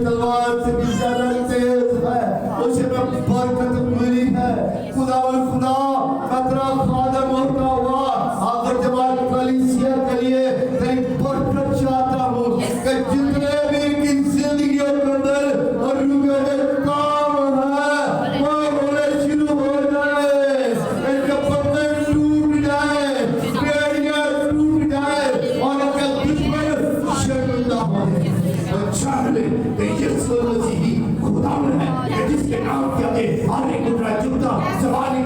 तलवार से भी ज्यादा तेज है, उसे में बरकत मिली है। खुदावन खुदा मैं तेरा खादम होता हुआ आकर जमात कलीसिया के लिए तेरी बरकत चाहता हूँ कि जितने भी इनकी जिंदगियों के अंदर और रुके हुए काम है वो होने शुरू हो जाए, इनके पत्ते टूट जाए, बेड़ियां टूट जाए और इनके दुश्मन शर्मिंदा हो जाए। यीशु मसीह खुदा है जिसके नाम के आगे हर एक उठा जुटा जवानी